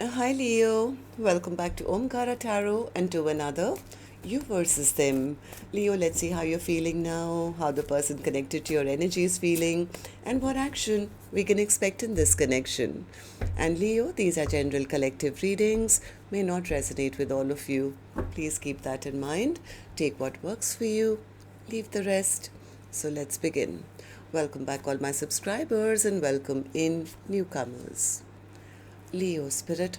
Hi Leo, welcome back to Omkaratarot and to another You versus Them. Leo, let's see how you're feeling now, how the person connected to your energy is feeling, and what action we can expect in this connection. And Leo, these are general collective readings, may not resonate with all of you. Please keep that in mind. Take what works for you, leave the rest. So let's begin. Welcome back, all my subscribers, and welcome in newcomers. Leo spirit.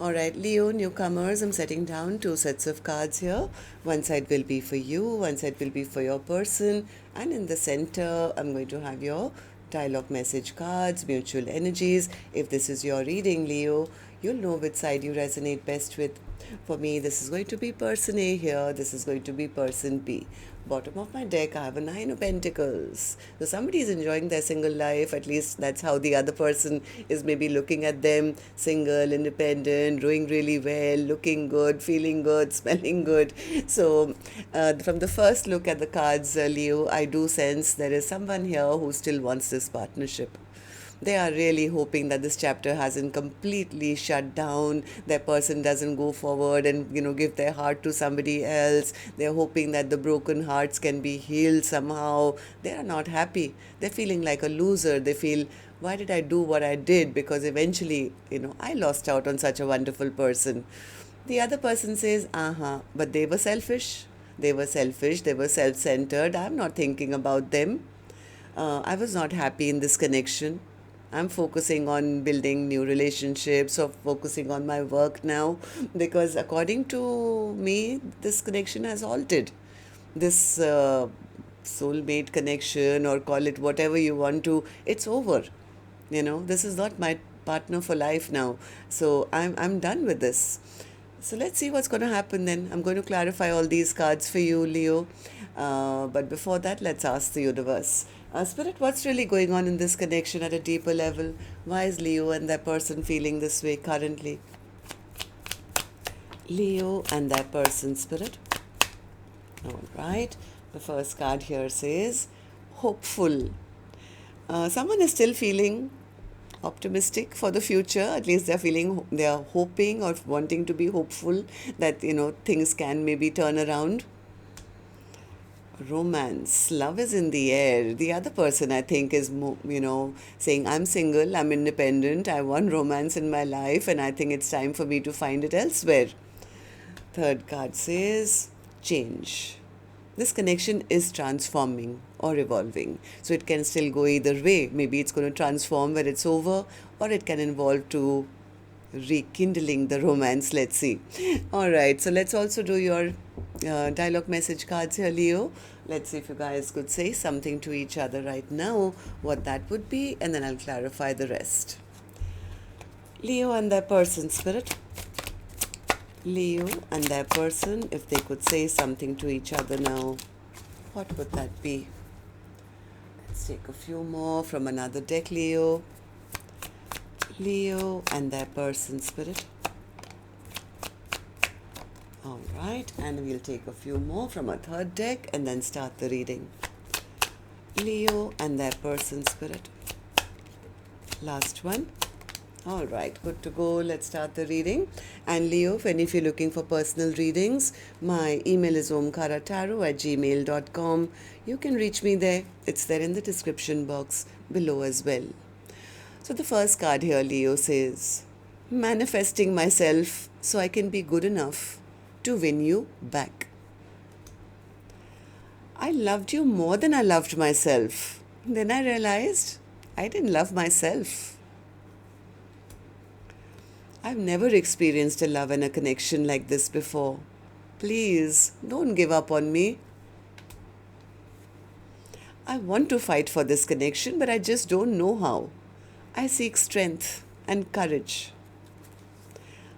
Alright, Leo newcomers, I'm setting down two sets of cards here. One side will be for you, one side will be for your person, and in the center, I'm going to have your dialogue message cards, mutual energies. If this is your reading, Leo, you'll know which side you resonate best with. For me, this is going to be person A here, this is going to be person B. Bottom of my deck, I have a 9 of Pentacles. So somebody is enjoying their single life, at least that's how the other person is maybe looking at them. Single, independent, doing really well, looking good, feeling good, smelling good. So from the first look at the cards, Leo, I do sense there is someone here who still wants this partnership. They are really hoping that this chapter hasn't completely shut down, their person doesn't go forward and give their heart to somebody else. They're hoping that the broken hearts can be healed somehow. They are not happy. They're feeling like a loser. They feel, why did I do what I did? Because eventually, I lost out on such a wonderful person. The other person says, but they were selfish. They were selfish. They were self-centered. I'm not thinking about them. I was not happy in this connection. I'm focusing on building new relationships or focusing on my work now because according to me, this connection has halted. This soulmate connection, or call it whatever you want to, it's over. This is not my partner for life now. So I'm done with this. So let's see what's going to happen then. I'm going to clarify all these cards for you, Leo. But before that, let's ask the universe. Spirit, what's really going on in this connection at a deeper level? Why is Leo and that person feeling this way currently? Leo and that person, Spirit. All right. The first card here says hopeful. Someone is still feeling optimistic for the future. At least they are hoping or wanting to be hopeful that things can maybe turn around. Romance, love is in the air. The other person, I think, is saying, I'm single, I'm independent, I want romance in my life, and I think it's time for me to find it elsewhere. Third card says change. This connection is transforming or evolving, so it can still go either way. Maybe it's going to transform where it's over, or it can involve to rekindling the romance. Let's see. All right, so let's also do your dialogue message cards here, Leo. Let's see if you guys could say something to each other right now, what that would be, and then I'll clarify the rest. Leo and their person, Spirit. Leo and their person, if they could say something to each other now, what would that be? Let's take a few more from another deck, Leo. Leo and their person, Spirit. All right, and we'll take a few more from a third deck and then start the reading. Leo and their person, Spirit. Last one. All right, good to go. Let's start the reading. And Leo, if you're looking for personal readings, my email is omkaratarot@gmail.com. You can reach me there. It's there in the description box below as well. So the first card here, Leo, says, manifesting myself so I can be good enough to win you back. I loved you more than I loved myself. Then I realized I didn't love myself. I've never experienced a love and a connection like this before. Please, don't give up on me. I want to fight for this connection, but I just don't know how. I seek strength and courage.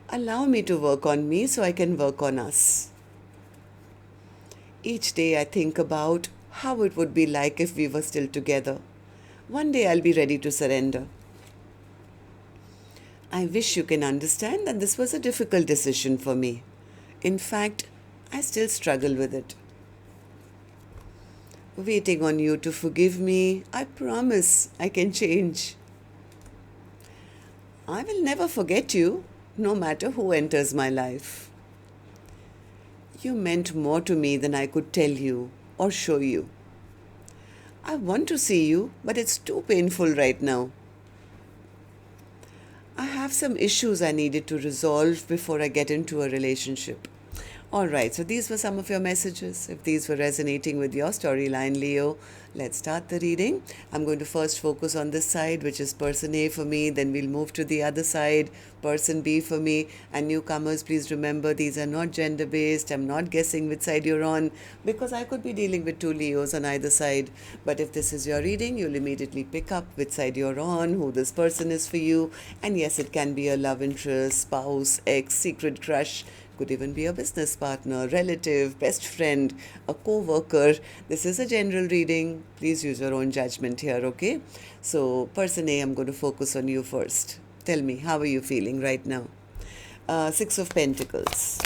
Allow me to work on me so I can work on us. Each day I think about how it would be like if we were still together. One day I'll be ready to surrender. I wish you can understand that this was a difficult decision for me. In fact, I still struggle with it. Waiting on you to forgive me, I promise I can change. I will never forget you. no matter who enters my life. You meant more to me than I could tell you or show you. I want to see you, but it's too painful right now. I have some issues I needed to resolve before I get into a relationship. All right, so these were some of your messages. If these were resonating with your storyline, Leo, let's start the reading. I'm going to first focus on this side, which is person A for me, then we'll move to the other side, person B for me. And newcomers, please remember these are not gender based. I'm not guessing which side you're on because I could be dealing with two Leos on either side. But if this is your reading, you'll immediately pick up which side you're on, who this person is for you. And yes, it can be a love interest, spouse, ex, secret crush. Could even be a business partner, relative, best friend, a co-worker. This is a general reading. Please use your own judgment here, okay? So, person A, I'm going to focus on you first. Tell me, how are you feeling right now? Six of Pentacles.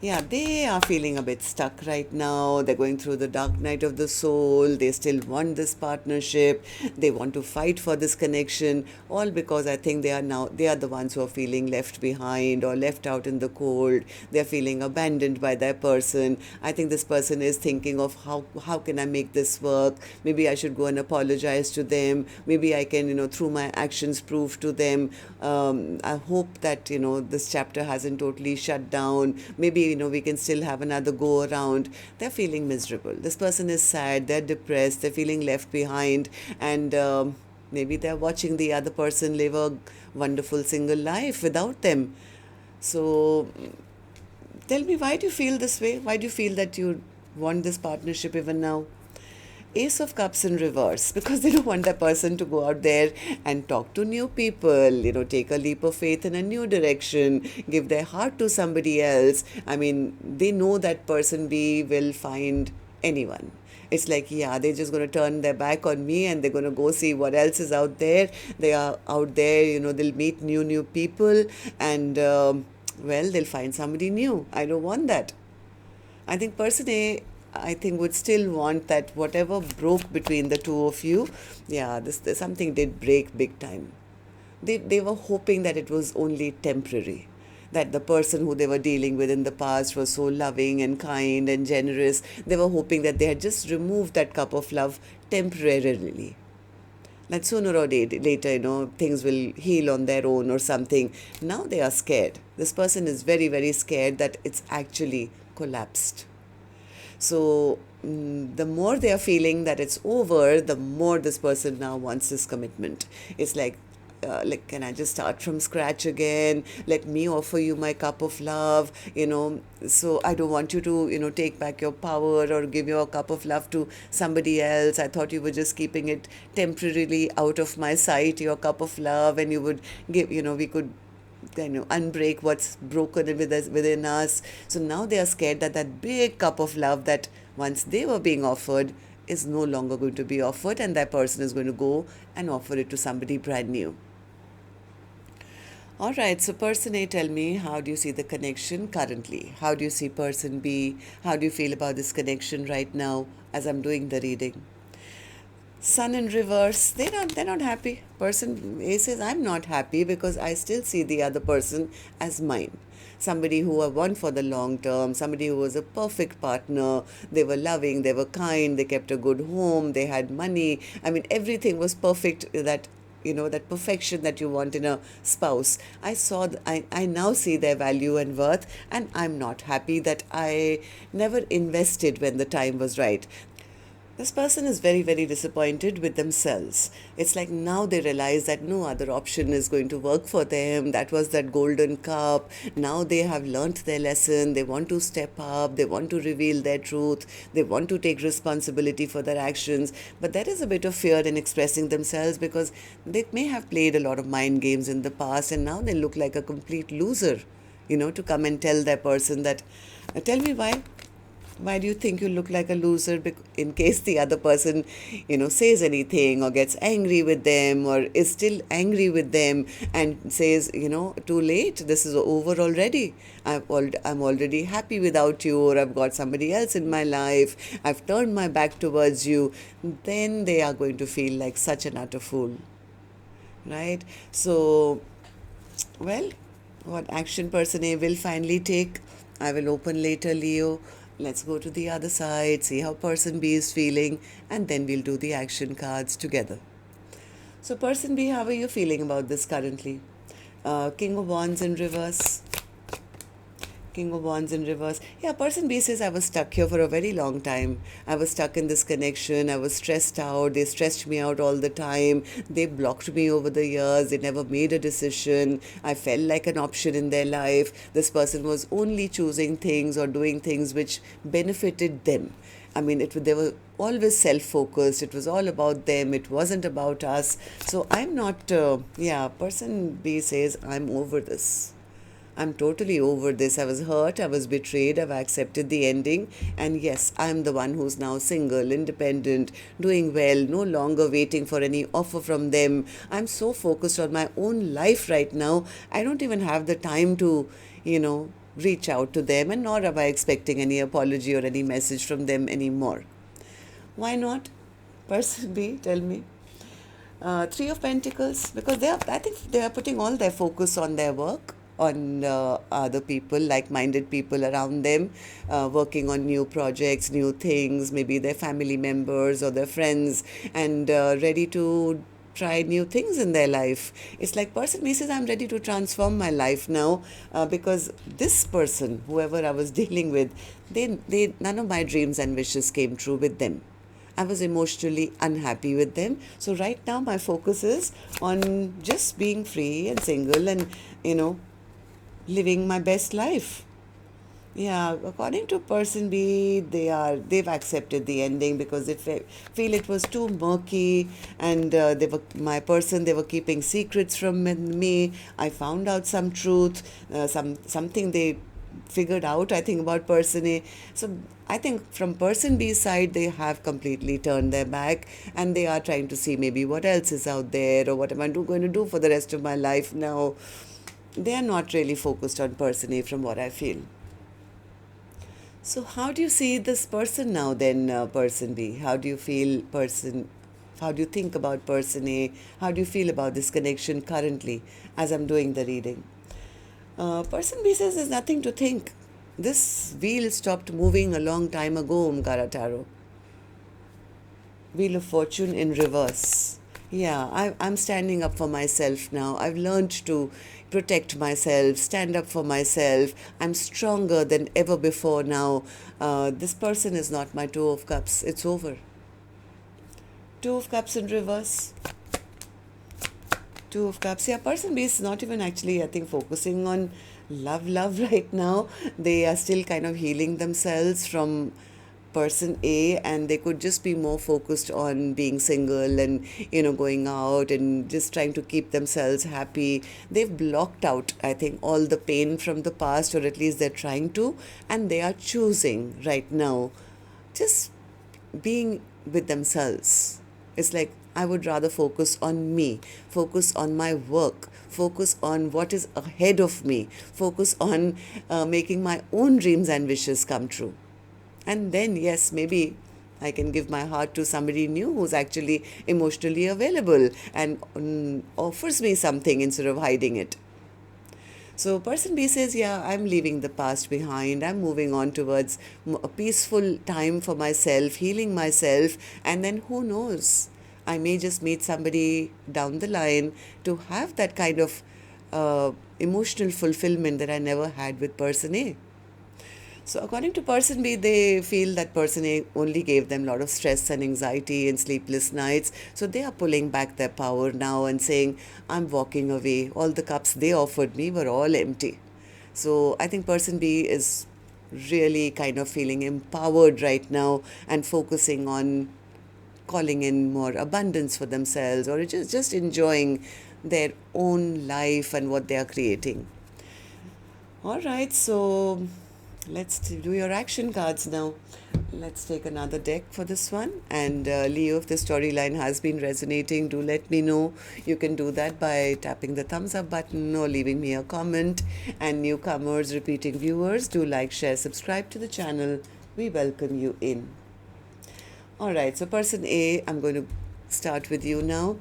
Yeah, they are feeling a bit stuck right now. They're going through the dark night of the soul. They still want this partnership. They want to fight for this connection. All because I think they are the ones who are feeling left behind or left out in the cold. They're feeling abandoned by their person. I think this person is thinking of how can I make this work? Maybe I should go and apologize to them. Maybe I can, through my actions prove to them. I hope that, this chapter hasn't totally shut down. Maybe we can still have another go around. They're feeling miserable. This person is sad, they're depressed, they're feeling left behind, and maybe they're watching the other person live a wonderful single life without them. So tell me, why do you feel this way? Why do you feel that you want this partnership even now? Ace of Cups in reverse, because they don't want that person to go out there and talk to new people, take a leap of faith in a new direction, give their heart to somebody else. I mean, they know that person B will find anyone. It's like, yeah, they're just going to turn their back on me and they're going to go see what else is out there. They are out there, they'll meet new people and, they'll find somebody new. I don't want that. I think person A, would still want that whatever broke between the two of you, this something did break big time. They were hoping that it was only temporary, that the person who they were dealing with in the past was so loving and kind and generous. They were hoping that they had just removed that cup of love temporarily. That sooner or later, things will heal on their own or something. Now they are scared. This person is very, very scared that it's actually collapsed. So the more they are feeling that it's over, the more this person now wants this commitment. It's like, can I just start from scratch again? Let me offer you my cup of love, So I don't want you to, take back your power or give your cup of love to somebody else. I thought you were just keeping it temporarily out of my sight, your cup of love, and you would give, we could unbreak what's broken within us. So now they are scared that that big cup of love that once they were being offered is no longer going to be offered, and that person is going to go and offer it to somebody brand new. All right, so person A, tell me, how do you see the connection currently? How do you see person B? How do you feel about this connection right now as I'm doing the reading? Sun in reverse, they're not happy. Person A says, I'm not happy because I still see the other person as mine. Somebody who I want for the long term, somebody who was a perfect partner. They were loving, they were kind, they kept a good home, they had money. I mean, everything was perfect, that perfection that you want in a spouse. I now see their value and worth, and I'm not happy that I never invested when the time was right. This person is very, very disappointed with themselves. It's like now they realize that no other option is going to work for them. That was that golden cup. Now they have learnt their lesson. They want to step up. They want to reveal their truth. They want to take responsibility for their actions. But there is a bit of fear in expressing themselves because they may have played a lot of mind games in the past and now they look like a complete loser, to come and tell their person that, tell me why. Why do you think you look like a loser? In case the other person, says anything or gets angry with them or is still angry with them and says, too late, this is over already. I'm already happy without you, or I've got somebody else in my life. I've turned my back towards you. Then they are going to feel like such an utter fool, right? So, well, What action person A will finally take, I will open later, Leo. Let's go to the other side, see how person B is feeling, and then we'll do the action cards together. So, person B, how are you feeling about this currently? King of Wands in reverse. King of Wands in reverse. Yeah, person B says, I was stuck here for a very long time. I was stuck in this connection. I was stressed out. They stressed me out all the time. They blocked me over the years. They never made a decision. I felt like an option in their life. This person was only choosing things or doing things which benefited them. I mean, they were always self-focused. It was all about them. It wasn't about us. So I'm not, person B says, I'm over this. I'm totally over this. I was hurt, I was betrayed, I've accepted the ending. And yes, I'm the one who's now single, independent, doing well, no longer waiting for any offer from them. I'm so focused on my own life right now. I don't even have the time to, reach out to them, and nor am I expecting any apology or any message from them anymore. Why not? Person B, tell me. Three of Pentacles, because I think they are putting all their focus on their work, on other people, like-minded people around them, working on new projects, new things, maybe their family members or their friends, and ready to try new things in their life. It's like person B says, I'm ready to transform my life now, because this person, whoever I was dealing with, they none of my dreams and wishes came true with them. I was emotionally unhappy with them. So right now my focus is on just being free and single and, living my best life. Yeah, according to person B, they've accepted the ending because they feel it was too murky, and they were keeping secrets from me. I found out some truth, something they figured out, I think, about person A. So I think from person B's side, they have completely turned their back, and they are trying to see maybe what else is out there, or what am I going to do for the rest of my life now. They are not really focused on person A from what I feel. So how do you see this person now then, person B? How do you feel how do you think about person A? How do you feel about this connection currently as I'm doing the reading? Person B says there's nothing to think. This wheel stopped moving a long time ago, Omkaratarot. Wheel of Fortune in reverse. Yeah, I'm standing up for myself now. I've learned to protect myself, stand up for myself. I'm stronger than ever before now. This person is not my Two of Cups. It's over. Two of Cups in reverse. Two of Cups. Yeah, person B is not even actually, I think, focusing on love right now. They are still kind of healing themselves from person A, and they could just be more focused on being single and, going out and just trying to keep themselves happy. They've blocked out, I think, all the pain from the past, or at least they're trying to, and they are choosing right now just being with themselves. It's like, I would rather focus on me, focus on my work, focus on what is ahead of me, focus on making my own dreams and wishes come true. And then, yes, maybe I can give my heart to somebody new who's actually emotionally available and offers me something instead of hiding it. So person B says, yeah, I'm leaving the past behind. I'm moving on towards a peaceful time for myself, healing myself, and then who knows? I may just meet somebody down the line to have that kind of emotional fulfillment that I never had with person A. So according to person B, they feel that person A only gave them a lot of stress and anxiety and sleepless nights. So they are pulling back their power now and saying, I'm walking away. All the cups they offered me were all empty. So I think person B is really kind of feeling empowered right now and focusing on calling in more abundance for themselves, or just enjoying their own life and what they are creating. All right, so let's do your action cards now. Let's take another deck for this one. And Leo, if the storyline has been resonating, do let me know. You can do that by tapping the thumbs up button or leaving me a comment. And newcomers, repeating viewers, do like, share, subscribe to the channel. We welcome you in. All right, so person A, I'm going to start with you now.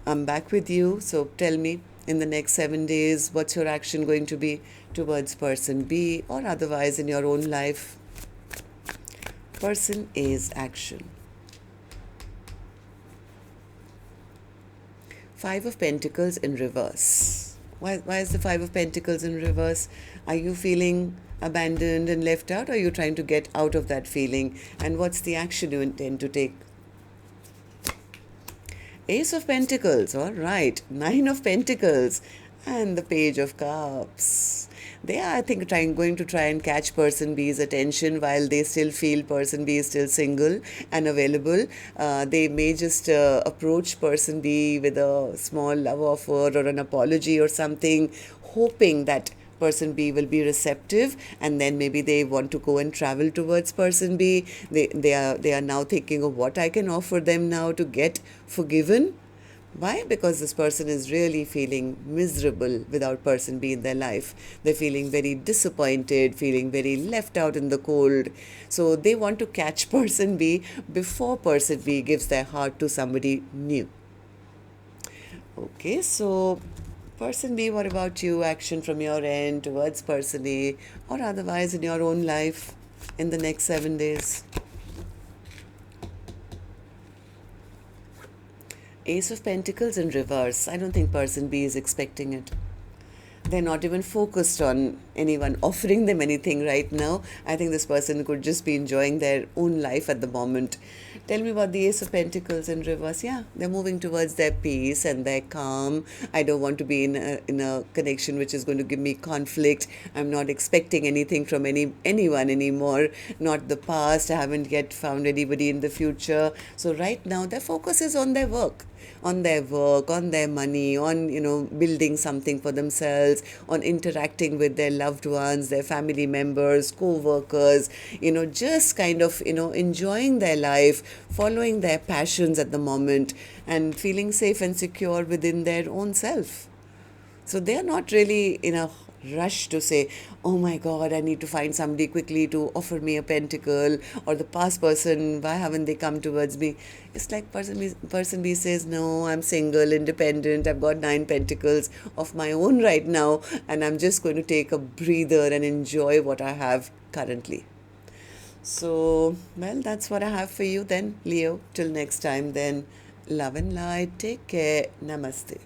I'm back with you. So tell me, in the next 7 days? What's your action going to be towards person B or otherwise in your own life? Person A's action. Five of Pentacles in reverse. Why is the Five of Pentacles in reverse? Are you feeling abandoned and left out, or are you trying to get out of that feeling? And what's the action you intend to take? Ace of Pentacles, all right. Nine of Pentacles and the Page of Cups. They are, I think, going to try and catch person B's attention while they still feel person B is still single and available. They may just approach person B with a small love offer or an apology or something, hoping that person B will be receptive, and then maybe they want to go and travel towards person B. They are now thinking of what I can offer them now to get forgiven. Why? Because this person is really feeling miserable without person B in their life. They're feeling very disappointed, feeling very left out in the cold. So they want to catch person B before person B gives their heart to somebody new. Okay, so person B, what about you? Action from your end towards person A or otherwise in your own life in the next 7 days. Ace of Pentacles in reverse. I don't think person B is expecting it. They're not even focused on anyone offering them anything right now. I think this person could just be enjoying their own life at the moment. Tell me about the Ace of Pentacles in reverse. Yeah, they're moving towards their peace and their calm. I don't want to be in a connection which is going to give me conflict. I'm not expecting anything from anyone anymore. Not the past. I haven't yet found anybody in the future. So right now their focus is on their work. On their work, on their money, on, building something for themselves, on interacting with their loved ones, their family members, co-workers, just kind of, enjoying their life, following their passions at the moment, and feeling safe and secure within their own self. So they are not really in a rush to say, oh my God, I need to find somebody quickly to offer me a pentacle, or the past person, why haven't they come towards me? It's like person B says, no, I'm single, independent, I've got 9 pentacles of my own right now, and I'm just going to take a breather and enjoy what I have currently. So, well, that's what I have for you then, Leo. Till next time then, love and light. Take care. Namaste.